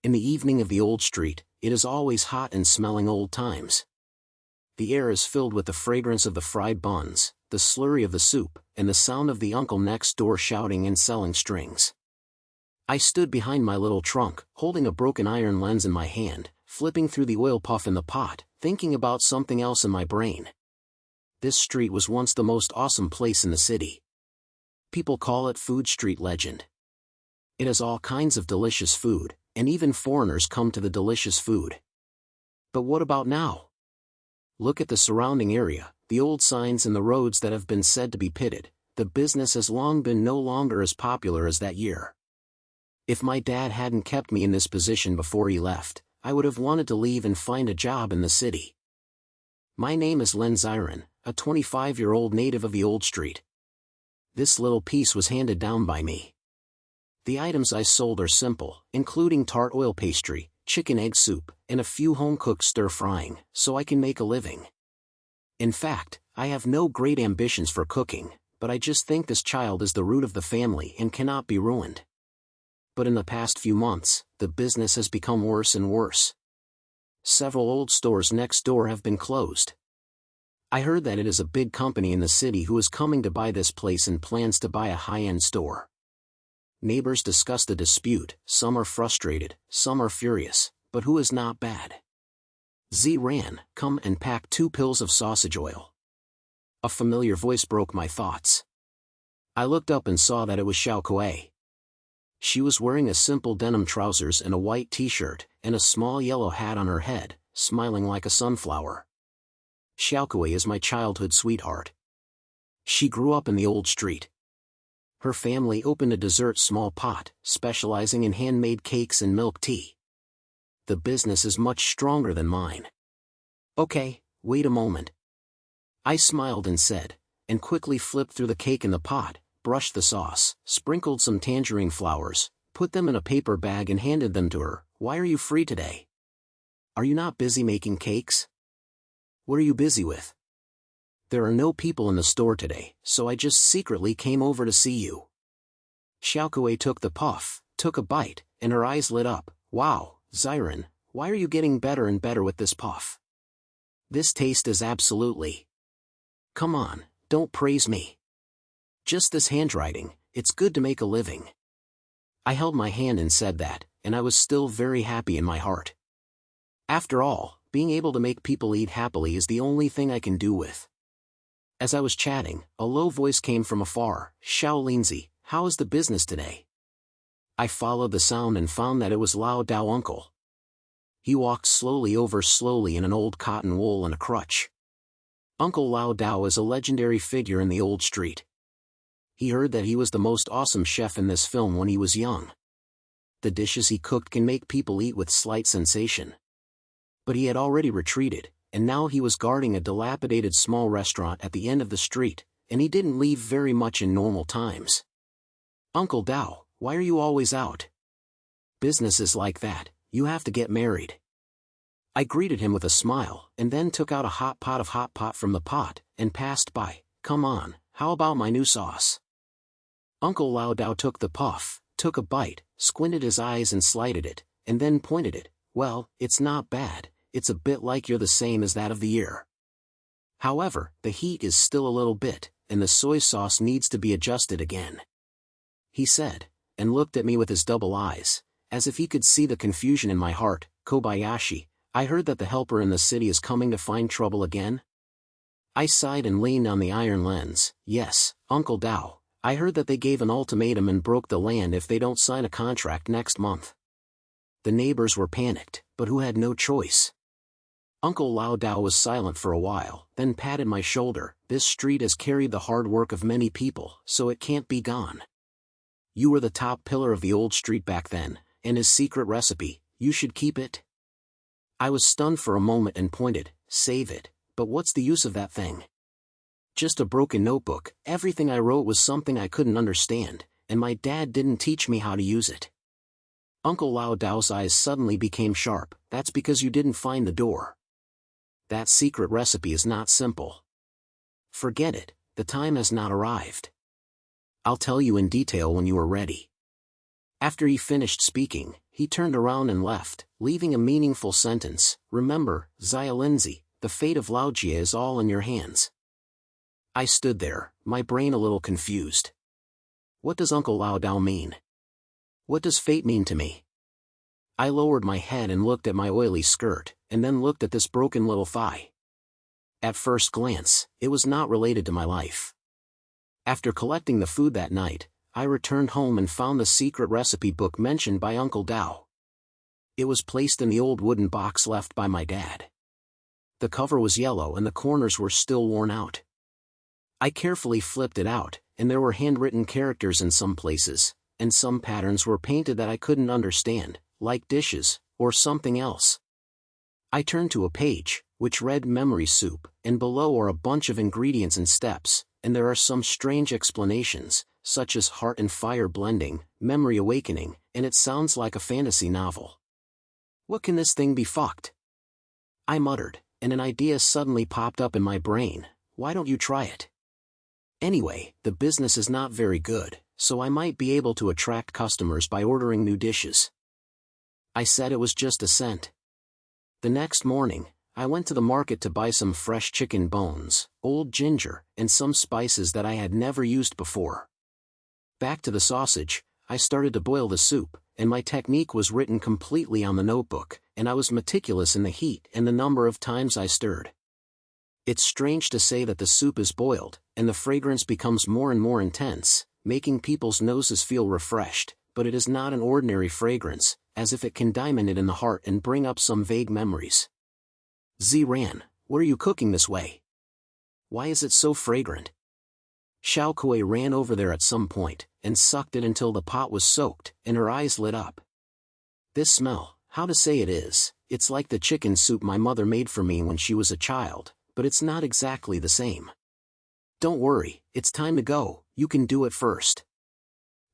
In the evening of the old street, it is always hot and smelling old times. The air is filled with the fragrance of the fried buns, the slurry of the soup, and the sound of the uncle next door shouting and selling strings. I stood behind my little trunk, holding a broken iron lens in my hand, flipping through the oil puff in the pot, thinking about something else in my brain. This street was once the most awesome place in the city. People call it Food Street Legend. It has all kinds of delicious food, and even foreigners come to the delicious food. But what about now? Look at the surrounding area, the old signs and the roads that have been said to be pitted. The business has long been no longer as popular as that year. If my dad hadn't kept me in this position before he left, I would have wanted to leave and find a job in the city. My name is Lin Ziran, a 25-year-old native of the old street. This little piece was handed down by me. The items I sold are simple, including tart oil pastry, chicken egg soup, and a few home-cooked stir-frying, so I can make a living. In fact, I have no great ambitions for cooking, but I just think this child is the root of the family and cannot be ruined. But in the past few months, the business has become worse and worse. Several old stores next door have been closed. I heard that it is a big company in the city who is coming to buy this place and plans to buy a high-end store. Neighbors discuss the dispute, some are frustrated, some are furious, but who is not bad? Ziran, come and pack 2 pills of sausage oil. A familiar voice broke my thoughts. I looked up and saw that it was Xiao Kuei. She was wearing a simple denim trousers and a white t-shirt, and a small yellow hat on her head, smiling like a sunflower. Xiao Kuei is my childhood sweetheart. She grew up in the old street. Her family opened a dessert small pot, specializing in handmade cakes and milk tea. The business is much stronger than mine. Okay, wait a moment. I smiled and said, and quickly flipped through the cake in the pot, brushed the sauce, sprinkled some tangerine flowers, put them in a paper bag and handed them to her. Why are you free today? Are you not busy making cakes? What are you busy with? There are no people in the store today, so I just secretly came over to see you. Xiao Kuei took the puff, took a bite, and her eyes lit up. Wow, Ziran, why are you getting better and better with this puff? This taste is absolutely... Come on, don't praise me. Just this handwriting, it's good to make a living. I held my hand and said that, and I was still very happy in my heart. After all, being able to make people eat happily is the only thing I can do with. As I was chatting, a low voice came from afar. Xiao Linzi, how is the business today? I followed the sound and found that it was Lao Dao uncle. He walked slowly in an old cotton wool and a crutch. Uncle Lao Dao is a legendary figure in the old street. He heard that he was the most awesome chef in this film when he was young. The dishes he cooked can make people eat with slight sensation. But he had already retreated, and now he was guarding a dilapidated small restaurant at the end of the street, and he didn't leave very much in normal times. Uncle Dao, why are you always out? Business is like that, you have to get married. I greeted him with a smile, and then took out a hot pot from the pot, and passed by. Come on, how about my new sauce? Uncle Lao Dao took the puff, took a bite, squinted his eyes and slighted it, and then pointed it. Well, it's not bad, it's a bit like you're the same as that of the year. However, the heat is still a little bit, and the soy sauce needs to be adjusted again. He said, and looked at me with his double eyes, as if he could see the confusion in my heart. Kobayashi, I heard that the helper in the city is coming to find trouble again? I sighed and leaned on the iron lens. Yes, Uncle Dao, I heard that they gave an ultimatum and broke the land if they don't sign a contract next month. The neighbors were panicked, but who had no choice? Uncle Lao Dao was silent for a while, then patted my shoulder. This street has carried the hard work of many people, so it can't be gone. You were the top pillar of the old street back then, and his secret recipe, you should keep it. I was stunned for a moment and pointed. Save it, but what's the use of that thing? Just a broken notebook. Everything I wrote was something I couldn't understand, and my dad didn't teach me how to use it. Uncle Lao Dao's eyes suddenly became sharp. That's because you didn't find the door. That secret recipe is not simple. Forget it, the time has not arrived. I'll tell you in detail when you are ready. After he finished speaking, he turned around and left, leaving a meaningful sentence: "Remember, Xia Lindsay, the fate of Laojia is all in your hands." I stood there, my brain a little confused. What does Uncle Lao Dao mean? What does fate mean to me? I lowered my head and looked at my oily skirt, and then looked at this broken little thigh. At first glance, it was not related to my life. After collecting the food that night, I returned home and found the secret recipe book mentioned by Uncle Dao. It was placed in the old wooden box left by my dad. The cover was yellow and the corners were still worn out. I carefully flipped it out, and there were handwritten characters in some places, and some patterns were painted that I couldn't understand, like dishes, or something else. I turned to a page, which read memory soup, and below are a bunch of ingredients and steps, and there are some strange explanations, such as heart and fire blending, memory awakening, and it sounds like a fantasy novel. What can this thing be fucked? I muttered, and an idea suddenly popped up in my brain: why don't you try it? Anyway, the business is not very good, so I might be able to attract customers by ordering new dishes. I said it was just a cent. The next morning, I went to the market to buy some fresh chicken bones, old ginger, and some spices that I had never used before. Back to the sausage, I started to boil the soup, and my technique was written completely on the notebook, and I was meticulous in the heat and the number of times I stirred. It's strange to say that the soup is boiled, and the fragrance becomes more and more intense, making people's noses feel refreshed, but it is not an ordinary fragrance, as if it can diamond it in the heart and bring up some vague memories. Ziran, what are you cooking this way? Why is it so fragrant? Xiao Kuei ran over there at some point, and sucked it until the pot was soaked, and her eyes lit up. This smell, how to say it is, it's like the chicken soup my mother made for me when she was a child, but it's not exactly the same. Don't worry, it's time to go, you can do it first.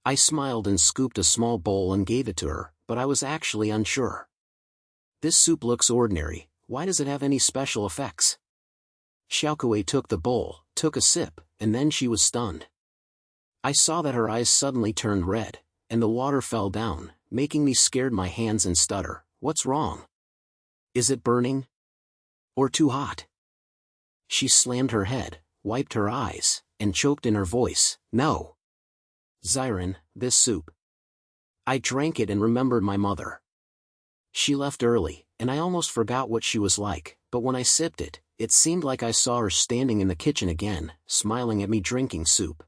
I smiled and scooped a small bowl and gave it to her, but I was actually unsure. This soup looks ordinary, why does it have any special effects? Xiaokuei took the bowl, took a sip, and then she was stunned. I saw that her eyes suddenly turned red, and the water fell down, making me scared my hands and stutter. What's wrong? Is it burning? Or too hot? She slammed her head, wiped her eyes, and choked in her voice, no. Ziran, this soup. I drank it and remembered my mother. She left early, and I almost forgot what she was like, but when I sipped it, it seemed like I saw her standing in the kitchen again, smiling at me drinking soup.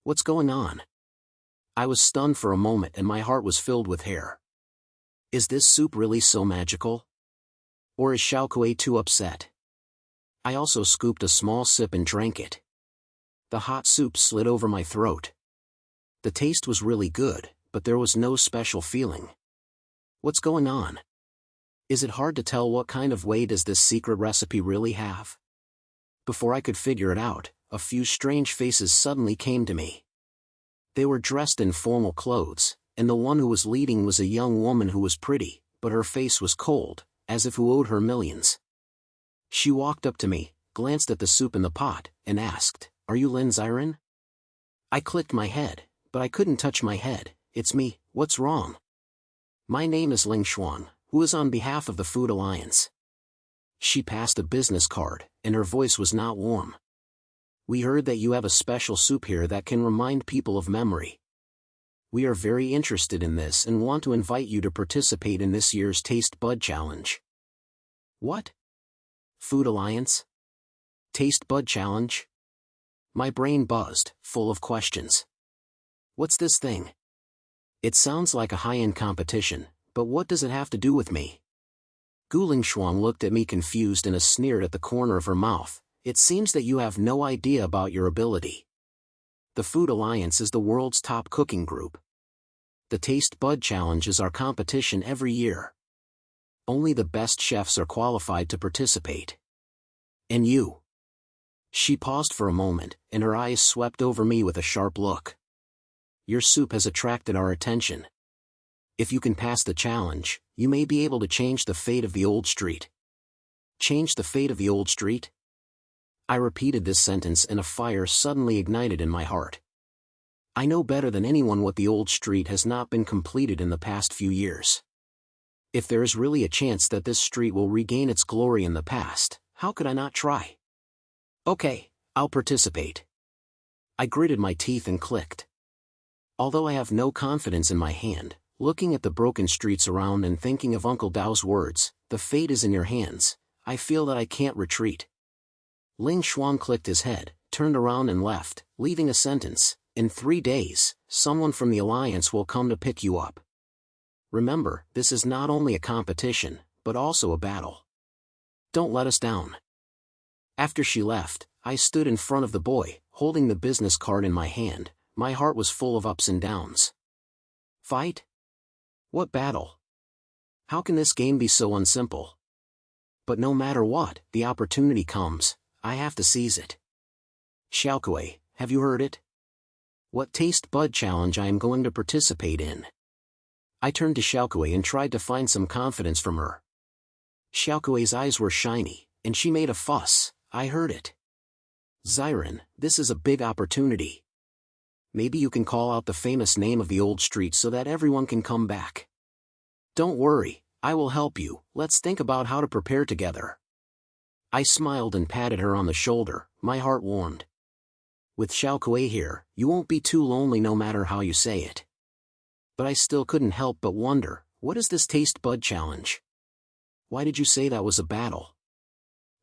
What's going on? I was stunned for a moment and my heart was filled with hair. Is this soup really so magical? Or is Xiaokuei too upset? I also scooped a small sip and drank it. The hot soup slid over my throat. The taste was really good, but there was no special feeling. What's going on? Is it hard to tell what kind of way does this secret recipe really have? Before I could figure it out, a few strange faces suddenly came to me. They were dressed in formal clothes, and the one who was leading was a young woman who was pretty, but her face was cold, as if who owed her millions. She walked up to me, glanced at the soup in the pot, and asked, "Are you Lin Ziran?" I clicked my head, but I couldn't touch my head. It's me, what's wrong? My name is Ling Xuan, who is on behalf of the Food Alliance. She passed a business card, and her voice was not warm. We heard that you have a special soup here that can remind people of memory. We are very interested in this and want to invite you to participate in this year's Taste Bud Challenge. What? Food Alliance? Taste Bud Challenge? My brain buzzed, full of questions. What's this thing? It sounds like a high-end competition, but what does it have to do with me? Gu Lingshuang looked at me confused and sneered at the corner of her mouth. It seems that you have no idea about your ability. The Food Alliance is the world's top cooking group. The Taste Bud Challenge is our competition every year. Only the best chefs are qualified to participate. And you? She paused for a moment, and her eyes swept over me with a sharp look. Your soup has attracted our attention. If you can pass the challenge, you may be able to change the fate of the old street. Change the fate of the old street? I repeated this sentence and a fire suddenly ignited in my heart. I know better than anyone what the old street has not been completed in the past few years. If there is really a chance that this street will regain its glory in the past, how could I not try? Okay, I'll participate. I gritted my teeth and clicked. Although I have no confidence in my hand, looking at the broken streets around and thinking of Uncle Dao's words, "The fate is in your hands," I feel that I can't retreat. Ling Xuan clicked his head, turned around and left, leaving a sentence, "In 3 days, someone from the Alliance will come to pick you up. Remember, this is not only a competition, but also a battle. Don't let us down." After she left, I stood in front of the boy, holding the business card in my hand. My heart was full of ups and downs. Fight? What battle? How can this game be so unsimple? But no matter what, the opportunity comes, I have to seize it. Xiaokuei, have you heard it? What taste bud challenge I am going to participate in? I turned to Xiaokuei and tried to find some confidence from her. Xiaokuei's eyes were shiny, and she made a fuss. I heard it. Ziran, this is a big opportunity. Maybe you can call out the famous name of the old street so that everyone can come back. Don't worry, I will help you. Let's think about how to prepare together. I smiled and patted her on the shoulder, my heart warmed. With Xiaokuei here, you won't be too lonely no matter how you say it. But I still couldn't help but wonder, what is this taste bud challenge? Why did you say that was a battle?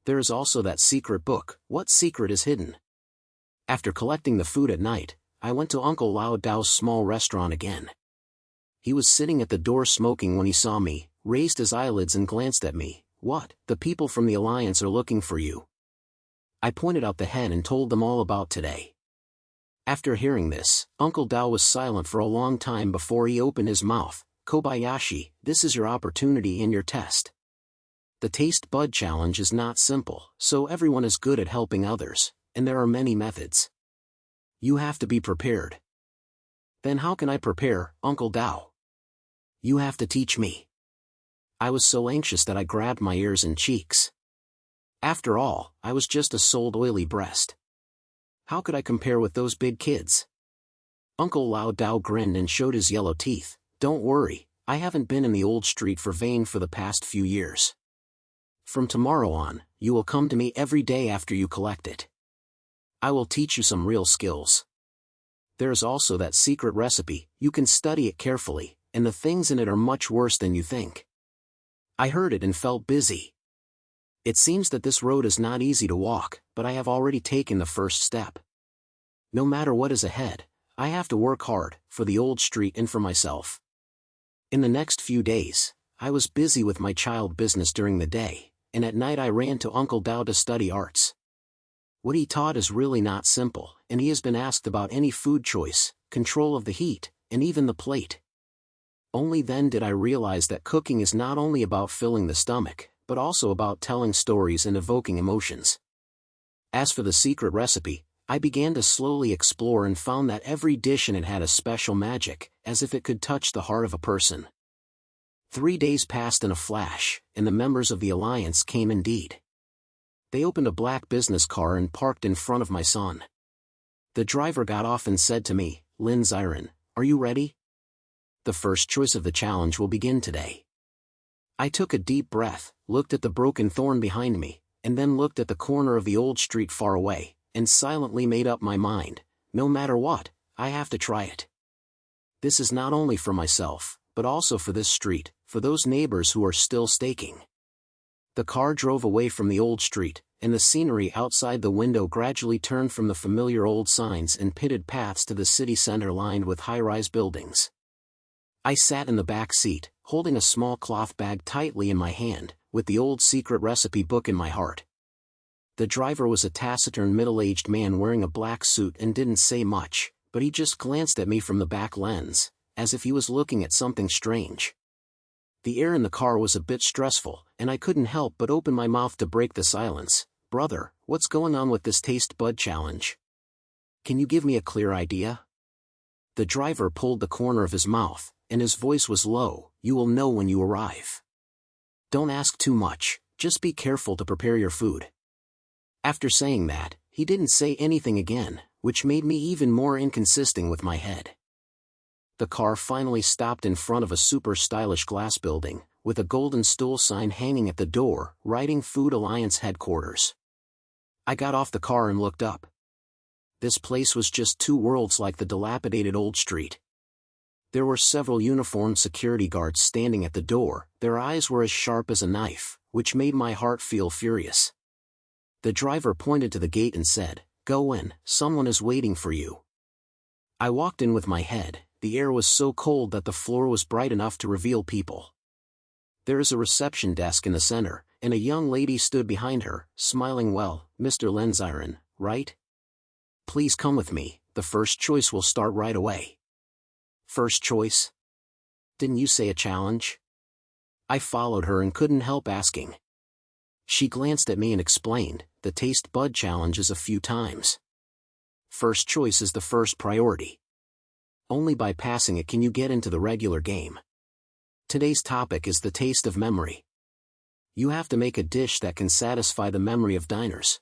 There is also that secret book. What secret is hidden? After collecting the food at night, I went to Uncle Lao Dao's small restaurant again. He was sitting at the door smoking when he saw me, raised his eyelids and glanced at me. What? The people from the Alliance are looking for you. I pointed out the head and told them all about today. After hearing this, Uncle Dao was silent for a long time before he opened his mouth. Kobayashi, this is your opportunity and your test. The Taste Bud Challenge is not simple, so everyone is good at helping others, and there are many methods. You have to be prepared. Then how can I prepare, Uncle Dao? You have to teach me. I was so anxious that I grabbed my ears and cheeks. After all, I was just a sold oily breast. How could I compare with those big kids? Uncle Lao Dao grinned and showed his yellow teeth. Don't worry, I haven't been in the old street for vain for the past few years. From tomorrow on, you will come to me every day after you collect it. I will teach you some real skills. There is also that secret recipe. You can study it carefully, and the things in it are much worse than you think. I heard it and felt busy. It seems that this road is not easy to walk, but I have already taken the first step. No matter what is ahead, I have to work hard, for the old street and for myself. In the next few days, I was busy with my child business during the day, and at night I ran to Uncle Dao to study arts. What he taught is really not simple, and he has been asked about any food choice, control of the heat, and even the plate. Only then did I realize that cooking is not only about filling the stomach, but also about telling stories and evoking emotions. As for the secret recipe, I began to slowly explore and found that every dish in it had a special magic, as if it could touch the heart of a person. 3 days passed in a flash, and the members of the Alliance came indeed. They opened a black business car and parked in front of my son. The driver got off and said to me, Lin Ziran, are you ready? The first choice of the challenge will begin today. I took a deep breath, looked at the broken thorn behind me, and then looked at the corner of the old street far away, and silently made up my mind, no matter what, I have to try it. This is not only for myself, but also for this street, for those neighbors who are still staking. The car drove away from the old street, and the scenery outside the window gradually turned from the familiar old signs and pitted paths to the city center lined with high-rise buildings. I sat in the back seat, holding a small cloth bag tightly in my hand, with the old secret recipe book in my heart. The driver was a taciturn middle-aged man wearing a black suit and didn't say much, but he just glanced at me from the back lens, as if he was looking at something strange. The air in the car was a bit stressful, and I couldn't help but open my mouth to break the silence. Brother, what's going on with this taste bud challenge? Can you give me a clear idea? The driver pulled the corner of his mouth, and his voice was low. You will know when you arrive. Don't ask too much, just be careful to prepare your food. After saying that, he didn't say anything again, which made me even more inconsistent with my head. The car finally stopped in front of a super stylish glass building, with a golden stool sign hanging at the door, writing Food Alliance headquarters. I got off the car and looked up. This place was just two worlds like the dilapidated old street. There were several uniformed security guards standing at the door, their eyes were as sharp as a knife, which made my heart feel furious. The driver pointed to the gate and said, "Go in, someone is waiting for you." I walked in with my head. The air was so cold that the floor was bright enough to reveal people. There is a reception desk in the center, and a young lady stood behind her, smiling. "Well, Mr. Lin Ziran, right? Please come with me, the first choice will start right away." "First choice? Didn't you say a challenge?" I followed her and couldn't help asking. She glanced at me and explained, "The Taste Bud Challenge is a few times. First choice is the first priority. Only by passing it can you get into the regular game. Today's topic is the taste of memory. You have to make a dish that can satisfy the memory of diners.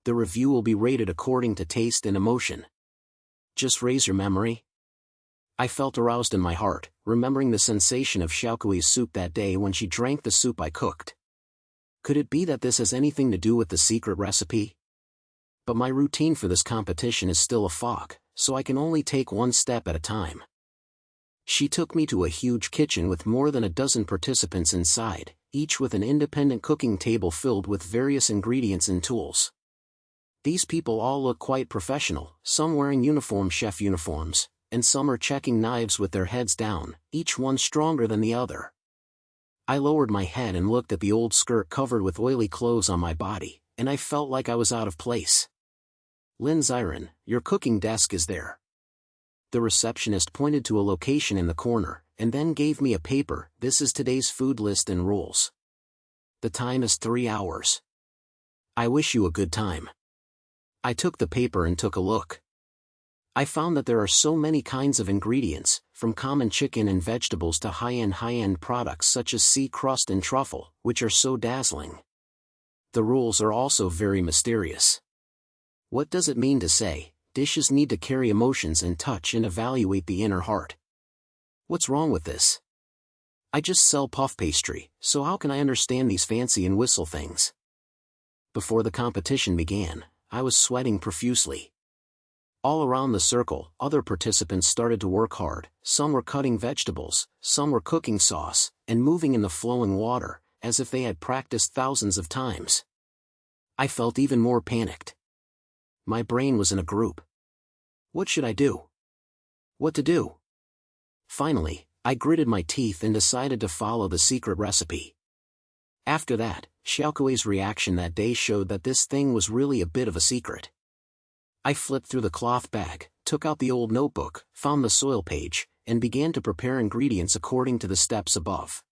The review will be rated according to taste and emotion. Just raise your memory." I felt aroused in my heart, remembering the sensation of Xiaokui's soup that day when she drank the soup I cooked. Could it be that this has anything to do with the secret recipe? But my routine for this competition is still a fog, so I can only take one step at a time. She took me to a huge kitchen with more than a dozen participants inside, each with an independent cooking table filled with various ingredients and tools. These people all look quite professional, some wearing uniform chef uniforms, and some are checking knives with their heads down, each one stronger than the other. I lowered my head and looked at the old skirt covered with oily clothes on my body, and I felt like I was out of place. "Lin Ziran, your cooking desk is there." The receptionist pointed to a location in the corner, and then gave me a paper. "This is today's food list and rules. The time is 3 hours. I wish you a good time." I took the paper and took a look. I found that there are so many kinds of ingredients, from common chicken and vegetables to high-end products such as sea crust and truffle, which are so dazzling. The rules are also very mysterious. What does it mean to say, dishes need to carry emotions and touch and evaluate the inner heart? What's wrong with this? I just sell puff pastry, so how can I understand these fancy and whistle things? Before the competition began, I was sweating profusely. All around the circle, other participants started to work hard. Some were cutting vegetables, some were cooking sauce, and moving in the flowing water, as if they had practiced thousands of times. I felt even more panicked. My brain was in a group. What should I do? What to do? Finally, I gritted my teeth and decided to follow the secret recipe. After that, Xiaokui's reaction that day showed that this thing was really a bit of a secret. I flipped through the cloth bag, took out the old notebook, found the soil page, and began to prepare ingredients according to the steps above.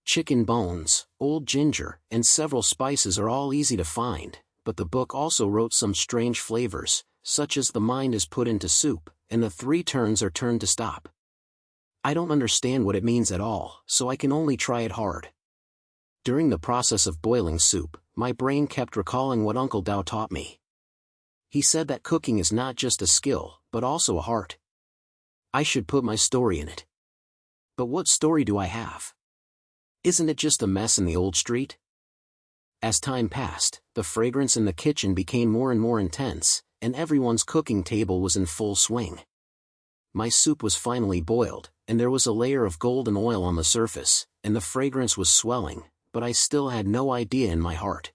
Chicken bones, old ginger, and several spices are all easy to find, but the book also wrote some strange flavors, such as the mind is put into soup, and the 3 turns are turned to stop. I don't understand what it means at all, so I can only try it hard. During the process of boiling soup, my brain kept recalling what Uncle Dao taught me. He said that cooking is not just a skill, but also a heart. I should put my story in it. But what story do I have? Isn't it just a mess in the old street? As time passed, the fragrance in the kitchen became more and more intense, and everyone's cooking table was in full swing. My soup was finally boiled, and there was a layer of golden oil on the surface, and the fragrance was swelling, but I still had no idea in my heart.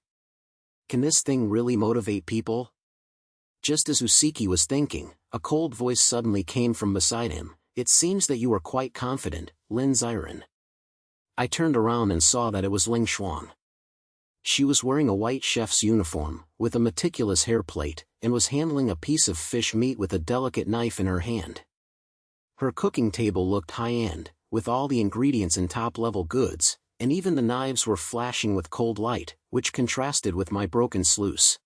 Can this thing really motivate people? Just as Usiki was thinking, a cold voice suddenly came from beside him. "It seems that you are quite confident, Lin Ziran." I turned around and saw that it was Ling Xuan. She was wearing a white chef's uniform, with a meticulous hair plate, and was handling a piece of fish meat with a delicate knife in her hand. Her cooking table looked high-end, with all the ingredients in top-level goods, and even the knives were flashing with cold light, which contrasted with my broken sluice.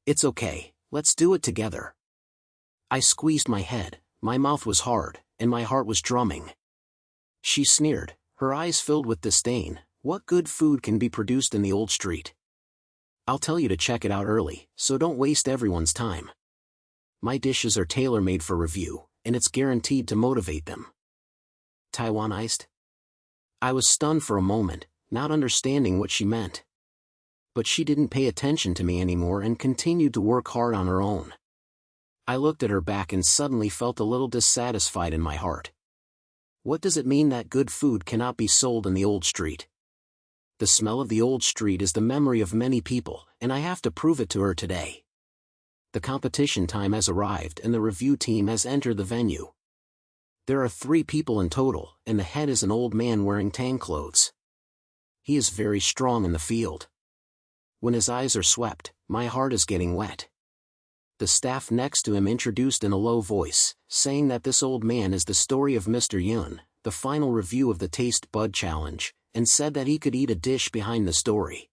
"It's okay. Let's do it together." I squeezed my head, my mouth was hard, and my heart was drumming. She sneered, her eyes filled with disdain. "What good food can be produced in the old street? I'll tell you to check it out early, so don't waste everyone's time." My dishes are tailor-made for review, and it's guaranteed to motivate them. Taiwanized? I was stunned for a moment, not understanding what she meant. But she didn't pay attention to me anymore and continued to work hard on her own. I looked at her back and suddenly felt a little dissatisfied in my heart. What does it mean that good food cannot be sold in the old street? The smell of the old street is the memory of many people, and I have to prove it to her today. The competition time has arrived and the review team has entered the venue. There are 3 people in total, and the head is an old man wearing tan clothes. He is very strong in the field. When his eyes are swept, my heart is getting wet. The staff next to him introduced in a low voice, saying that this old man is the story of Mr. Yun, the final review of the Taste Bud Challenge, and said that he could eat a dish behind the story.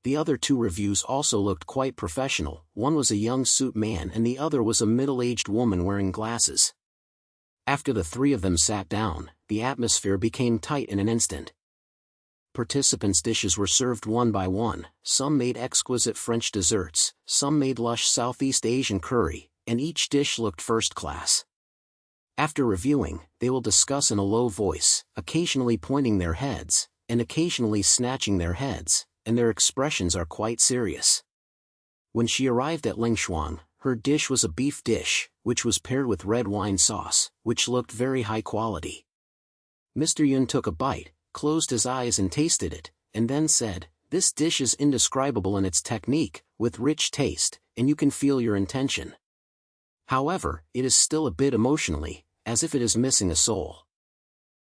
The other 2 reviews also looked quite professional. One was a young suit man and the other was a middle-aged woman wearing glasses. After the 3 of them sat down, the atmosphere became tight in an instant. Participants' dishes were served one by one, some made exquisite French desserts, some made lush Southeast Asian curry, and each dish looked first class. After reviewing, they will discuss in a low voice, occasionally pointing their heads, and occasionally snatching their heads, and their expressions are quite serious. When she arrived at Ling Shuang, her dish was a beef dish, which was paired with red wine sauce, which looked very high quality. Mr. Yun took a bite, closed his eyes and tasted it, and then said, "This dish is indescribable in its technique, with rich taste, and you can feel your intention. However, it is still a bit emotionally, as if it is missing a soul."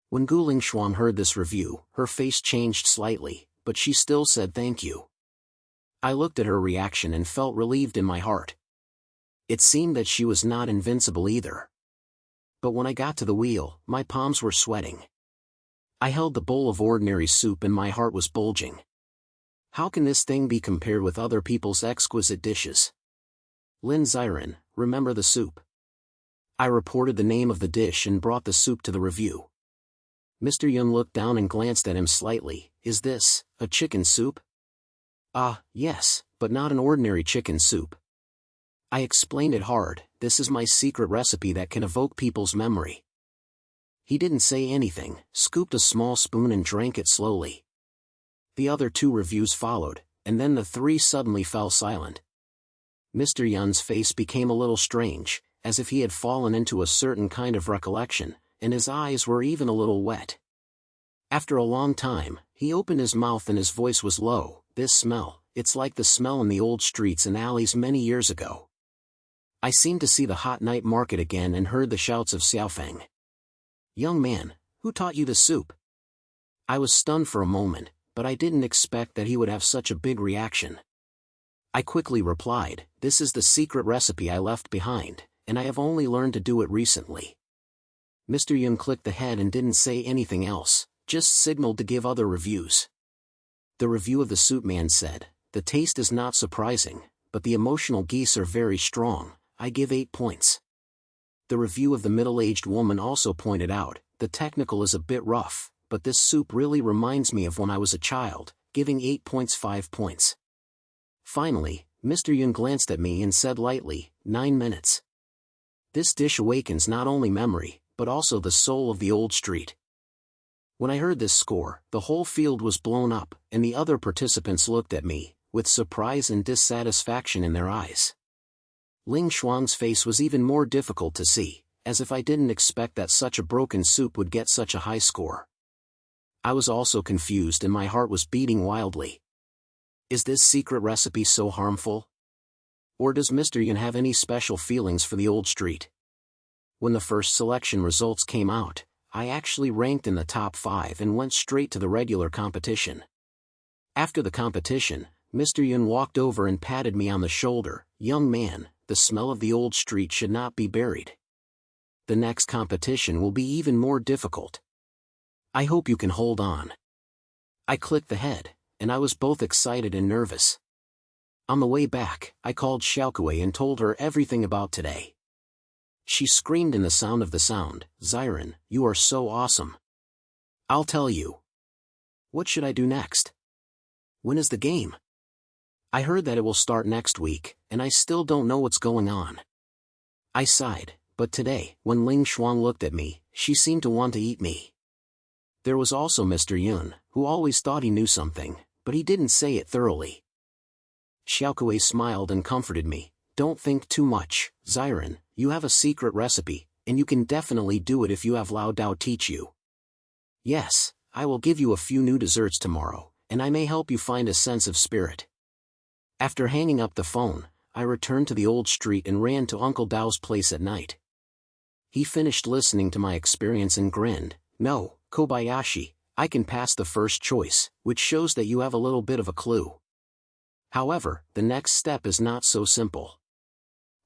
When Gu Lingshuang heard this review, her face changed slightly, but she still said thank you. I looked at her reaction and felt relieved in my heart. It seemed that she was not invincible either. But when I got to the wheel, my palms were sweating. I held the bowl of ordinary soup and my heart was bulging. How can this thing be compared with other people's exquisite dishes? Lin Ziran, remember the soup? I reported the name of the dish and brought the soup to the review. Mr. Yun looked down and glanced at him slightly. "Is this a chicken soup?" "Ah, yes, but not an ordinary chicken soup." I explained it hard. "This is my secret recipe that can evoke people's memory." He didn't say anything, scooped a small spoon and drank it slowly. The other 2 reviews followed, and then the 3 suddenly fell silent. Mr. Yun's face became a little strange, as if he had fallen into a certain kind of recollection, and his eyes were even a little wet. After a long time, he opened his mouth and his voice was low. "This smell, it's like the smell in the old streets and alleys many years ago. I seemed to see the hot night market again and heard the shouts of Xiaofeng. Young man, who taught you the soup?" I was stunned for a moment, but I didn't expect that he would have such a big reaction. I quickly replied, "This is the secret recipe I left behind, and I have only learned to do it recently." Mr. Yun clicked the head and didn't say anything else, just signaled to give other reviews. The review of the soup man said, "The taste is not surprising, but the emotional geese are very strong. I give 8 points. The review of the middle-aged woman also pointed out, "The technical is a bit rough, but this soup really reminds me of when I was a child," giving 8 points 5 points. Finally, Mr. Yun glanced at me and said lightly, 9 minutes. This dish awakens not only memory, but also the soul of the old street. When I heard this score, the whole field was blown up, and the other participants looked at me, with surprise and dissatisfaction in their eyes. Ling Shuang's face was even more difficult to see, as if I didn't expect that such a broken soup would get such a high score. I was also confused and my heart was beating wildly. Is this secret recipe so harmful? Or does Mr. Yun have any special feelings for the old street? When the first selection results came out, I actually ranked in the top 5 and went straight to the regular competition. After the competition, Mr. Yun walked over and patted me on the shoulder. "Young man, the smell of the old street should not be buried. The next competition will be even more difficult. I hope you can hold on." I clicked the head, and I was both excited and nervous. On the way back, I called Xiaokuei and told her everything about today. She screamed in the sound of the sound, "Ziran, you are so awesome. I'll tell you. What should I do next? When is the game? I heard that it will start next week, and I still don't know what's going on." I sighed, but today, when Ling Shuang looked at me, she seemed to want to eat me. There was also Mr. Yun, who always thought he knew something, but he didn't say it thoroughly. Xiaokuei smiled and comforted me. Don't think too much, Ziran, you have a secret recipe, and you can definitely do it if you have Lao Dao teach you. Yes, I will give you a few new desserts tomorrow, and I may help you find a sense of spirit. After hanging up the phone, I returned to the old street and ran to Uncle Dao's place at night. He finished listening to my experience and grinned. No, Kobayashi, I can pass the first choice, which shows that you have a little bit of a clue. However, the next step is not so simple.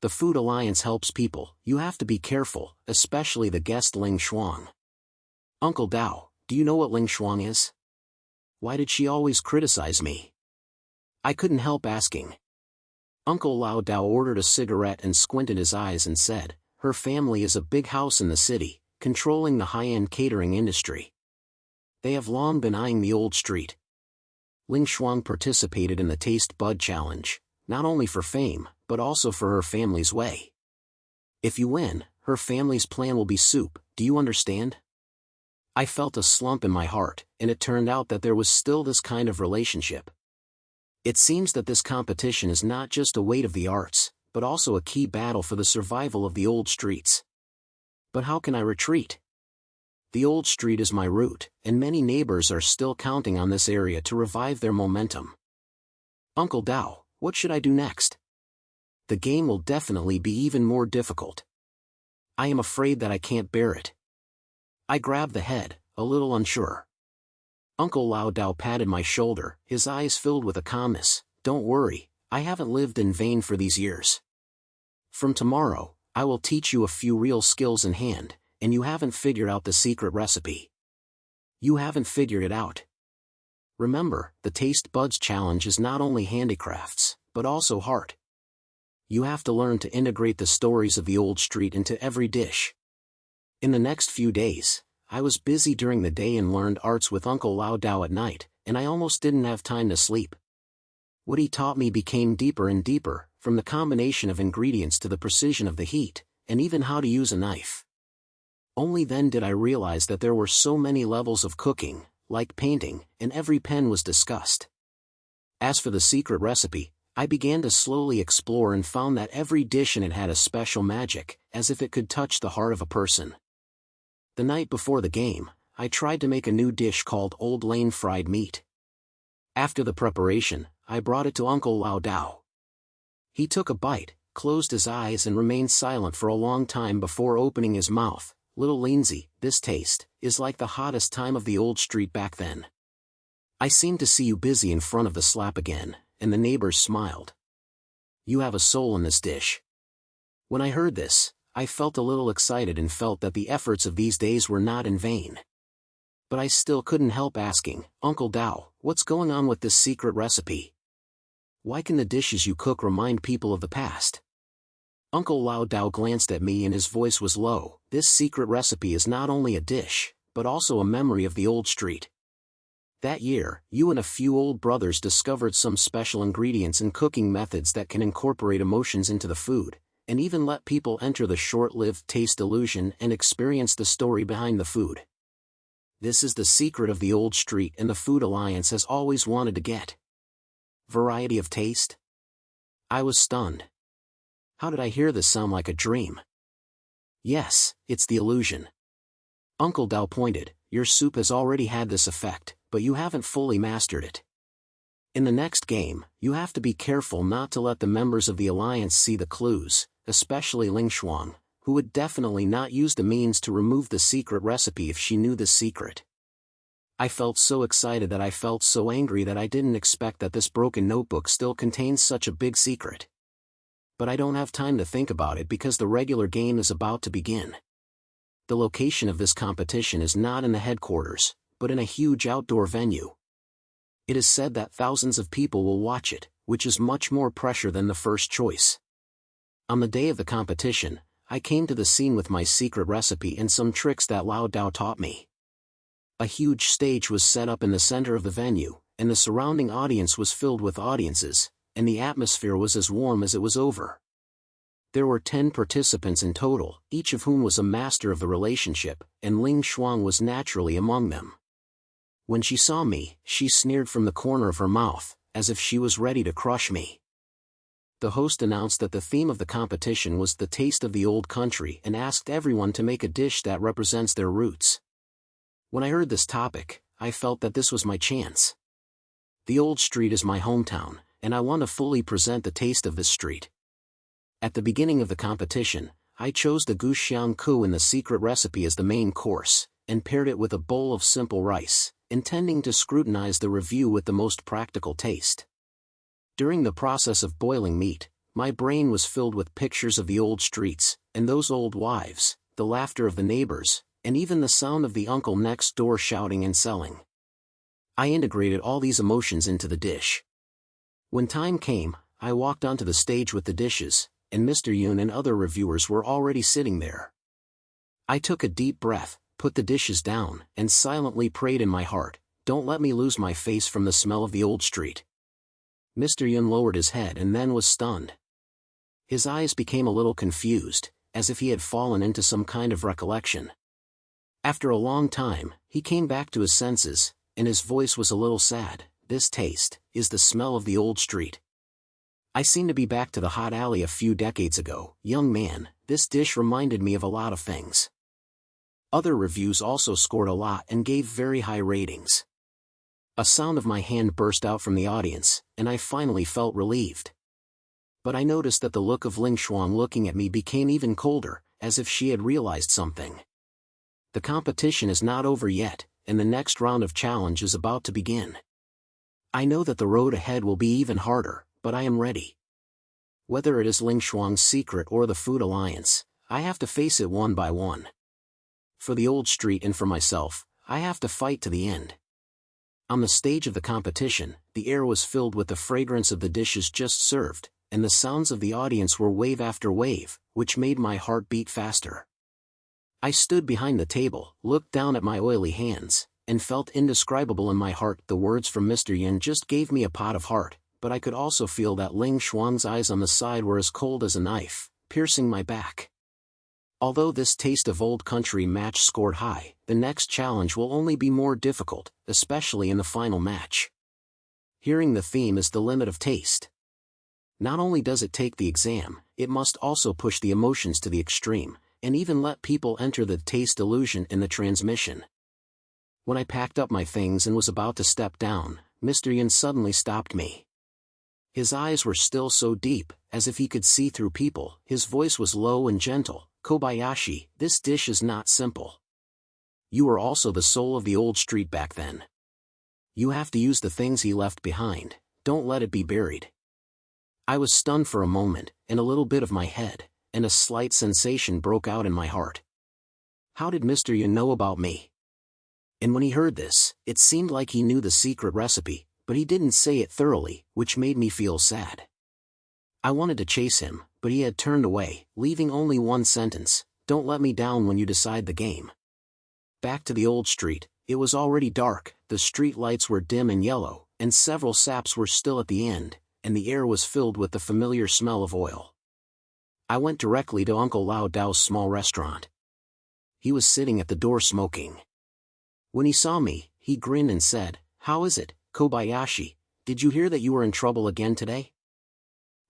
The Food Alliance helps people, you have to be careful, especially the guest Ling Shuang. Uncle Dao, do you know what Ling Shuang is? Why did she always criticize me? I couldn't help asking. Uncle Lao Dao ordered a cigarette and squinted his eyes and said, her family is a big house in the city, controlling the high-end catering industry. They have long been eyeing the old street. Ling Shuang participated in the Taste Bud Challenge, not only for fame, but also for her family's way. If you win, her family's plan will be soup, do you understand? I felt a slump in my heart, and it turned out that there was still this kind of relationship. It seems that this competition is not just a weight of the arts, but also a key battle for the survival of the old streets. But how can I retreat? The old street is my root, and many neighbors are still counting on this area to revive their momentum. Uncle Dao, what should I do next? The game will definitely be even more difficult. I am afraid that I can't bear it. I grabbed the head, a little unsure. Uncle Lao Dao patted my shoulder, his eyes filled with a calmness. Don't worry, I haven't lived in vain for these years. From tomorrow, I will teach you a few real skills in hand, and you haven't figured out the secret recipe. You haven't figured it out. Remember, the Taste Buds Challenge is not only handicrafts, but also heart. You have to learn to integrate the stories of the old street into every dish. In the next few days, I was busy during the day and learned arts with Uncle Lao Dao at night, and I almost didn't have time to sleep. What he taught me became deeper and deeper, from the combination of ingredients to the precision of the heat, and even how to use a knife. Only then did I realize that there were so many levels of cooking, like painting, and every pen was discussed. As for the secret recipe, I began to slowly explore and found that every dish in it had a special magic, as if it could touch the heart of a person. The night before the game, I tried to make a new dish called Old Lane fried meat. After the preparation, I brought it to Uncle Lao Dao. He took a bite, closed his eyes and remained silent for a long time before opening his mouth. Little Lindsay, this taste is like the hottest time of the old street back then. I seem to see you busy in front of the slap again, and the neighbors smiled. You have a soul in this dish. When I heard this, I felt a little excited and felt that the efforts of these days were not in vain. But I still couldn't help asking, Uncle Dao, what's going on with this secret recipe? Why can the dishes you cook remind people of the past? Uncle Lao Dao glanced at me and his voice was low. This secret recipe is not only a dish, but also a memory of the old street. That year, you and a few old brothers discovered some special ingredients and cooking methods that can incorporate emotions into the food, and even let people enter the short-lived taste illusion and experience the story behind the food. This is the secret of the old street and the Food Alliance has always wanted to get. Variety of taste? I was stunned. How did I hear this sound like a dream? Yes, it's the illusion. Uncle Dao pointed, your soup has already had this effect, but you haven't fully mastered it. In the next game, you have to be careful not to let the members of the Alliance see the clues, especially Ling Shuang, who would definitely not use the means to remove the secret recipe if she knew the secret. I felt so excited that I felt so angry that I didn't expect that this broken notebook still contains such a big secret. But I don't have time to think about it because the regular game is about to begin. The location of this competition is not in the headquarters, but in a huge outdoor venue. It is said that thousands of people will watch it, which is much more pressure than the first choice. On the day of the competition, I came to the scene with my secret recipe and some tricks that Lao Dao taught me. A huge stage was set up in the center of the venue, and the surrounding audience was filled with audiences, and the atmosphere was as warm as it was over. There were 10 participants in total, each of whom was a master of the relationship, and Ling Shuang was naturally among them. When she saw me, she sneered from the corner of her mouth, as if she was ready to crush me. The host announced that the theme of the competition was the taste of the old country and asked everyone to make a dish that represents their roots. When I heard this topic, I felt that this was my chance. The old street is my hometown, and I want to fully present the taste of this street. At the beginning of the competition, I chose the guxiang ku in the secret recipe as the main course, and paired it with a bowl of simple rice, intending to scrutinize the review with the most practical taste. During the process of boiling meat, my brain was filled with pictures of the old streets, and those old wives, the laughter of the neighbors, and even the sound of the uncle next door shouting and selling. I integrated all these emotions into the dish. When time came, I walked onto the stage with the dishes, and Mr. Yun and other reviewers were already sitting there. I took a deep breath, put the dishes down, and silently prayed in my heart, "Don't let me lose my face from the smell of the old street." Mr. Yun lowered his head and then was stunned. His eyes became a little confused, as if he had fallen into some kind of recollection. After a long time, he came back to his senses, and his voice was a little sad. "This taste is the smell of the old street. I seem to be back to the hot alley a few decades ago. Young man, this dish reminded me of a lot of things." Other reviews also scored a lot and gave very high ratings. A sound of my hand burst out from the audience, and I finally felt relieved. But I noticed that the look of Ling Shuang looking at me became even colder, as if she had realized something. The competition is not over yet, and the next round of challenge is about to begin. I know that the road ahead will be even harder, but I am ready. Whether it is Ling Shuang's secret or the Food Alliance, I have to face it one by one. For the old street and for myself, I have to fight to the end. On the stage of the competition, the air was filled with the fragrance of the dishes just served, and the sounds of the audience were wave after wave, which made my heart beat faster. I stood behind the table, looked down at my oily hands, and felt indescribable in my heart. The words from Mr. Yin just gave me a pot of heart, but I could also feel that Ling Shuang's eyes on the side were as cold as a knife, piercing my back. Although this taste of old country match scored high, the next challenge will only be more difficult, especially in the final match. Hearing the theme is the limit of taste. Not only does it take the exam, it must also push the emotions to the extreme, and even let people enter the taste illusion in the transmission. When I packed up my things and was about to step down, Mr. Yin suddenly stopped me. His eyes were still so deep, as if he could see through people. His voice was low and gentle. "Kobayashi, this dish is not simple. You were also the soul of the old street back then. You have to use the things he left behind, don't let it be buried." I was stunned for a moment, and a little bit of my head, and a slight sensation broke out in my heart. How did Mr. Yin know about me? And when he heard this, it seemed like he knew the secret recipe, but he didn't say it thoroughly, which made me feel sad. I wanted to chase him, but he had turned away, leaving only one sentence: "Don't let me down when you decide the game." Back to the old street, it was already dark, the street lights were dim and yellow, and several saps were still at the end, and the air was filled with the familiar smell of oil. I went directly to Uncle Lao Dao's small restaurant. He was sitting at the door smoking. When he saw me, he grinned and said, "How is it, Kobayashi? Did you hear that you were in trouble again today?"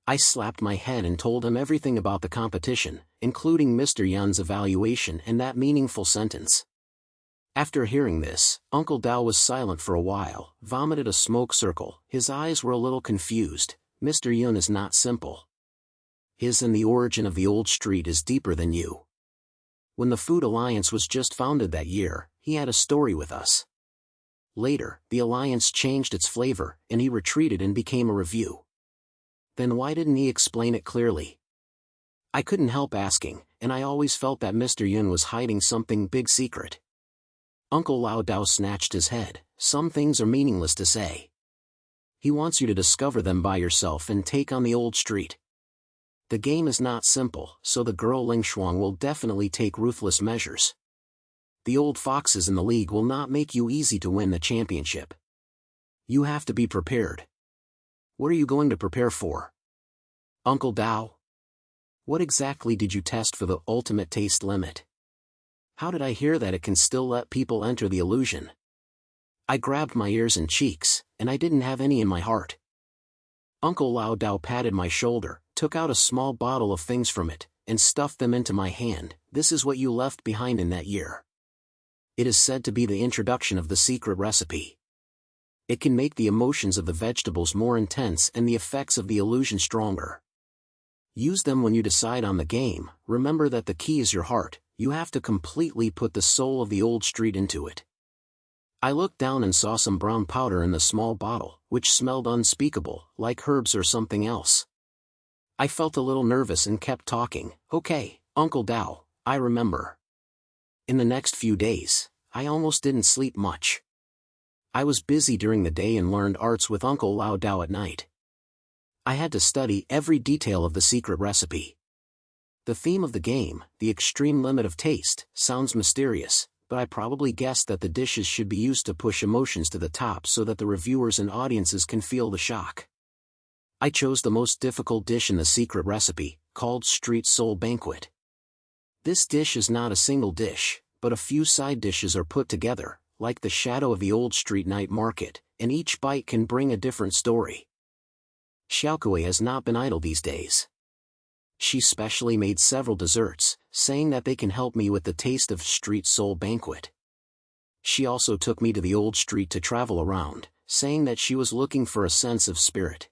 I slapped my head and told him everything about the competition, including Mr. Yun's evaluation and that meaningful sentence. After hearing this, Uncle Dao was silent for a while, vomited a smoke circle. His eyes were a little confused. "Mr. Yun is not simple. His and the origin of the old street is deeper than you. When the Food Alliance was just founded that year, he had a story with us. Later, the alliance changed its flavor, and he retreated and became a review. Then why didn't he explain it clearly?" I couldn't help asking, and I always felt that Mr. Yun was hiding something big secret. Uncle Lao Dao snatched his head. "Some things are meaningless to say. He wants you to discover them by yourself and take on the old street. The game is not simple, so the girl Ling Shuang will definitely take ruthless measures. The old foxes in the league will not make you easy to win the championship. You have to be prepared." "What are you going to prepare for, Uncle Dao?" What exactly did you test for the ultimate taste limit? How did I hear that it can still let people enter the illusion? I grabbed my ears and cheeks, and I didn't have any in my heart. Uncle Lao Dao patted my shoulder, took out a small bottle of things from it, and stuffed them into my hand. This is what you left behind in that year. It is said to be the introduction of the secret recipe. It can make the emotions of the vegetables more intense and the effects of the illusion stronger. Use them when you decide on the game. Remember that the key is your heart. You have to completely put the soul of the old street into it. I looked down and saw some brown powder in the small bottle, which smelled unspeakable, like herbs or something else. I felt a little nervous and kept talking. Okay, Uncle Dao, I remember. In the next few days, I almost didn't sleep much. I was busy during the day and learned arts with Uncle Lao Dao at night. I had to study every detail of the secret recipe. The theme of the game, the extreme limit of taste, sounds mysterious, but I probably guessed that the dishes should be used to push emotions to the top so that the reviewers and audiences can feel the shock. I chose the most difficult dish in the secret recipe, called Street Soul Banquet. This dish is not a single dish, but a few side dishes are put together, like the shadow of the old street night market, and each bite can bring a different story. Xiaokui has not been idle these days. She specially made several desserts, saying that they can help me with the taste of Street Soul Banquet. She also took me to the old street to travel around, saying that she was looking for a sense of spirit.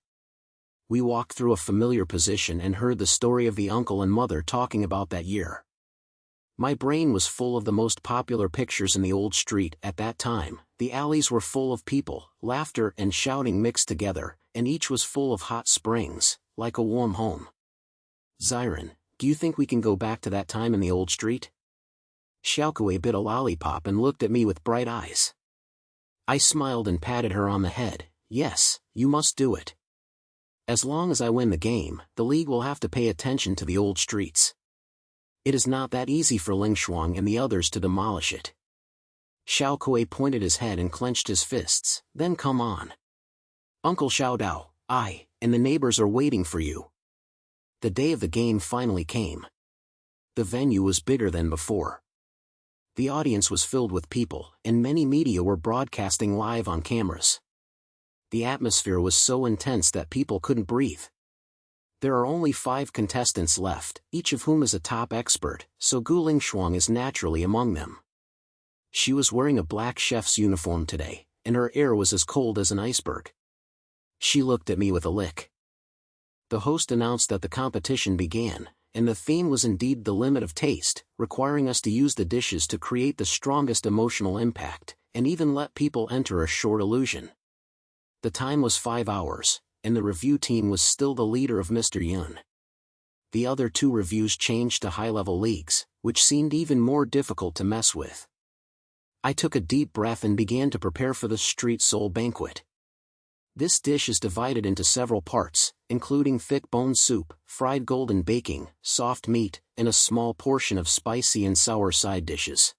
We walked through a familiar position and heard the story of the uncle and mother talking about that year. My brain was full of the most popular pictures in the old street at that time. The alleys were full of people, laughter and shouting mixed together, and each was full of hot springs, like a warm home. Ziran, do you think we can go back to that time in the old street? Xiaokui bit a lollipop and looked at me with bright eyes. I smiled and patted her on the head. Yes, you must do it. As long as I win the game, the league will have to pay attention to the old streets. It is not that easy for Ling Shuang and the others to demolish it. Xiaokui pointed his head and clenched his fists. Then come on. Uncle Xiao Dao, I, and the neighbors are waiting for you. The day of the game finally came. The venue was bigger than before. The audience was filled with people, and many media were broadcasting live on cameras. The atmosphere was so intense that people couldn't breathe. There are only 5 contestants left, each of whom is a top expert, so Gu Lingshuang is naturally among them. She was wearing a black chef's uniform today, and her air was as cold as an iceberg. She looked at me with a lick. The host announced that the competition began, and the theme was indeed the limit of taste, requiring us to use the dishes to create the strongest emotional impact, and even let people enter a short illusion. The time was 5 hours, and the review team was still the leader of Mr. Yun. The other 2 reviews changed to high-level leagues, which seemed even more difficult to mess with. I took a deep breath and began to prepare for the Street Soul Banquet. This dish is divided into several parts, including thick bone soup, fried golden baking, soft meat, and a small portion of spicy and sour side dishes.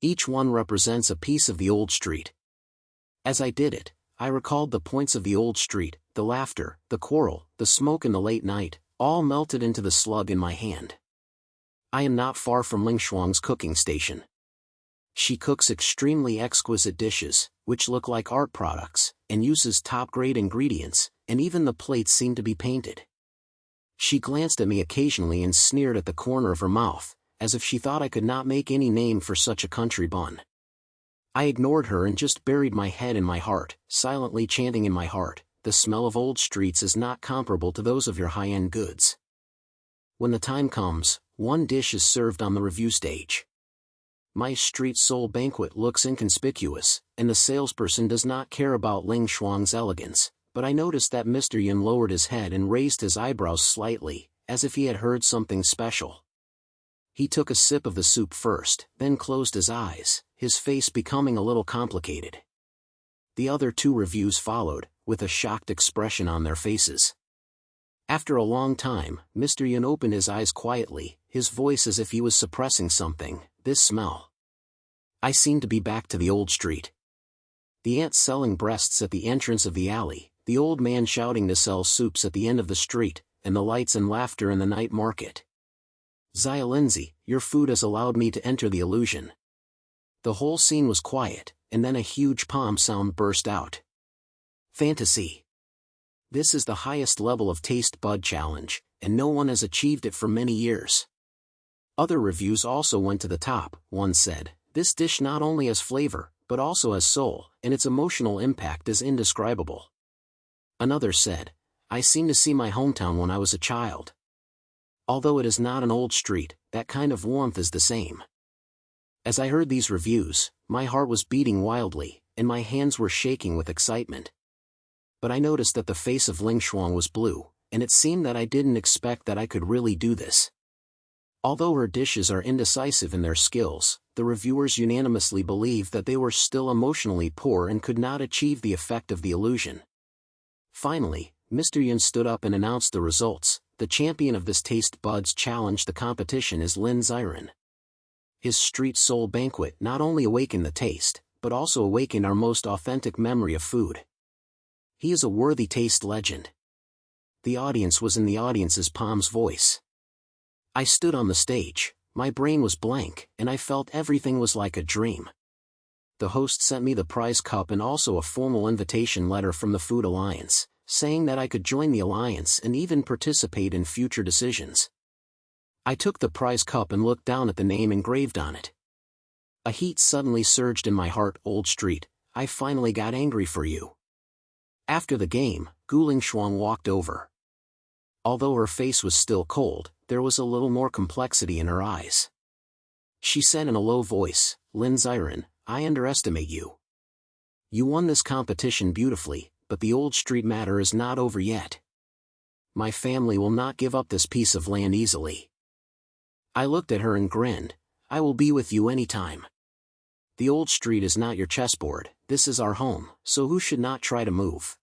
Each one represents a piece of the old street. As I did it, I recalled the points of the old street, the laughter, the quarrel, the smoke and the late night, all melted into the slug in my hand. I am not far from Ling Shuang's cooking station. She cooks extremely exquisite dishes, which look like art products, and uses top-grade ingredients, and even the plates seem to be painted. She glanced at me occasionally and sneered at the corner of her mouth, as if she thought I could not make any name for such a country bun. I ignored her and just buried my head in my heart, silently chanting in my heart, the smell of old streets is not comparable to those of your high-end goods. When the time comes, one dish is served on the review stage. My Street Soul Banquet looks inconspicuous, and the salesperson does not care about Ling Shuang's elegance, but I noticed that Mr. Yun lowered his head and raised his eyebrows slightly, as if he had heard something special. He took a sip of the soup first, then closed his eyes, his face becoming a little complicated. The other 2 reviews followed, with a shocked expression on their faces. After a long time, Mr. Yun opened his eyes quietly, his voice as if he was suppressing something. This smell. I seemed to be back to the old street. The ants selling breasts at the entrance of the alley, the old man shouting to sell soups at the end of the street, and the lights and laughter in the night market. Zia Lindsay, your food has allowed me to enter the illusion. The whole scene was quiet, and then a huge palm sound burst out. Fantasy. This is the highest level of taste bud challenge, and no one has achieved it for many years. Other reviews also went to the top. One said, this dish not only has flavor, but also has soul, and its emotional impact is indescribable. Another said, I seem to see my hometown when I was a child. Although it is not an old street, that kind of warmth is the same. As I heard these reviews, my heart was beating wildly, and my hands were shaking with excitement. But I noticed that the face of Ling Ziran was blue, and it seemed that I didn't expect that I could really do this. Although her dishes are indecisive in their skills, the reviewers unanimously believed that they were still emotionally poor and could not achieve the effect of the illusion. Finally, Mr. Yun stood up and announced the results. The champion of this Taste Buds Challenge the competition is Lin Ziran. His street soul banquet not only awakened the taste, but also awakened our most authentic memory of food. He is a worthy taste legend. The audience was in the audience's palm's voice. I stood on the stage, my brain was blank, and I felt everything was like a dream. The host sent me the prize cup and also a formal invitation letter from the Food Alliance, saying that I could join the alliance and even participate in future decisions. I took the prize cup and looked down at the name engraved on it. A heat suddenly surged in my heart. Old Street, I finally got angry for you. After the game, Ling Ziran walked over. Although her face was still cold, there was a little more complexity in her eyes. She said in a low voice, Lin Ziran, I underestimate you. You won this competition beautifully, but the old street matter is not over yet. My family will not give up this piece of land easily. I looked at her and grinned, I will be with you anytime. The old street is not your chessboard, this is our home, so who should not try to move?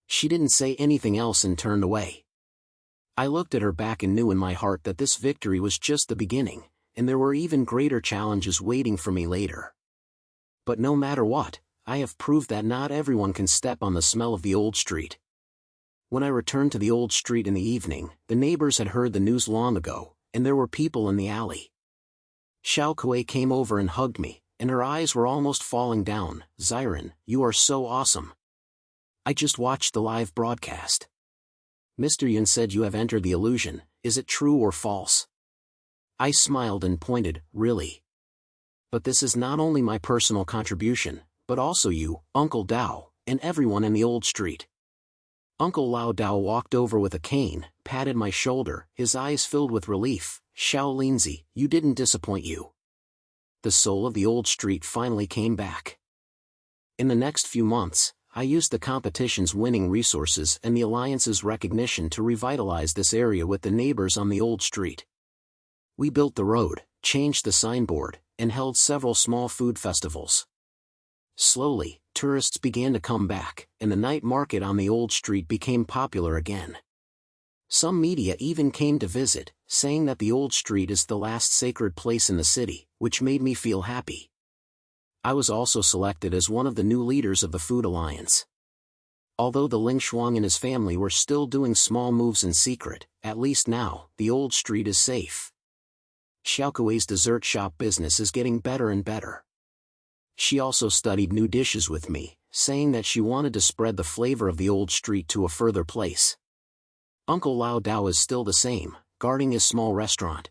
She didn't say anything else and turned away. I looked at her back and knew in my heart that this victory was just the beginning, and there were even greater challenges waiting for me later. But no matter what, I have proved that not everyone can step on the smell of the old street. When I returned to the old street in the evening, the neighbors had heard the news long ago, and there were people in the alley. Xiao Kuei came over and hugged me, and her eyes were almost falling down. Ziran, you are so awesome. I just watched the live broadcast. Mr. Yun said you have entered the illusion, is it true or false? I smiled and pointed, really. But this is not only my personal contribution, but also you, Uncle Dao, and everyone in the old street. Uncle Lao Dao walked over with a cane, patted my shoulder, his eyes filled with relief. Xiao Lindsay, you didn't disappoint you. The soul of the old street finally came back. In the next few months, I used the competition's winning resources and the Alliance's recognition to revitalize this area with the neighbors on the old street. We built the road, changed the signboard, and held several small food festivals. Slowly, tourists began to come back, and the night market on the old street became popular again. Some media even came to visit, saying that the old street is the last sacred place in the city, which made me feel happy. I was also selected as one of the new leaders of the Food Alliance. Although the Ling Ziran and his family were still doing small moves in secret, at least now, the old street is safe. Xiao Kuei's dessert shop business is getting better and better. She also studied new dishes with me, saying that she wanted to spread the flavor of the old street to a further place. Uncle Lao Dao is still the same, guarding his small restaurant.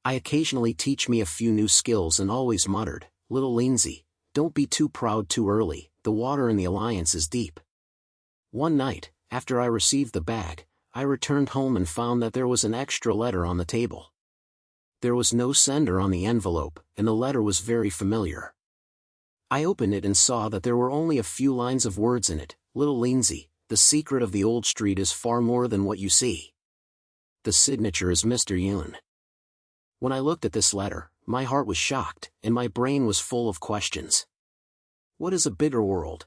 I occasionally teach me a few new skills and always muttered, Little Lindsay, don't be too proud too early, the water in the Alliance is deep. One night, after I received the bag, I returned home and found that there was an extra letter on the table. There was no sender on the envelope, and the letter was very familiar. I opened it and saw that there were only a few lines of words in it. Little Lindsay, the secret of the old street is far more than what you see. The signature is Mr. Yun. When I looked at this letter, my heart was shocked, and my brain was full of questions. What is a bigger world?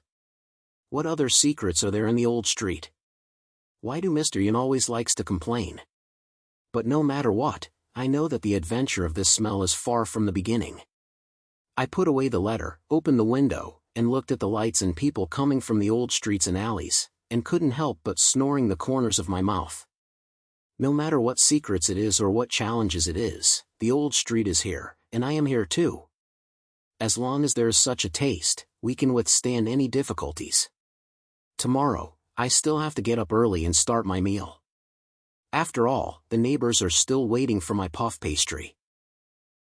What other secrets are there in the old street? Why do Mr. Yun always likes to complain? But no matter what, I know that the adventure of this smell is far from the beginning. I put away the letter, opened the window, and looked at the lights and people coming from the old streets and alleys, and couldn't help but snoring the corners of my mouth. No matter what secrets it is or what challenges it is, the old street is here, and I am here too. As long as there is such a taste, we can withstand any difficulties. Tomorrow, I still have to get up early and start my meal. After all, the neighbors are still waiting for my puff pastry.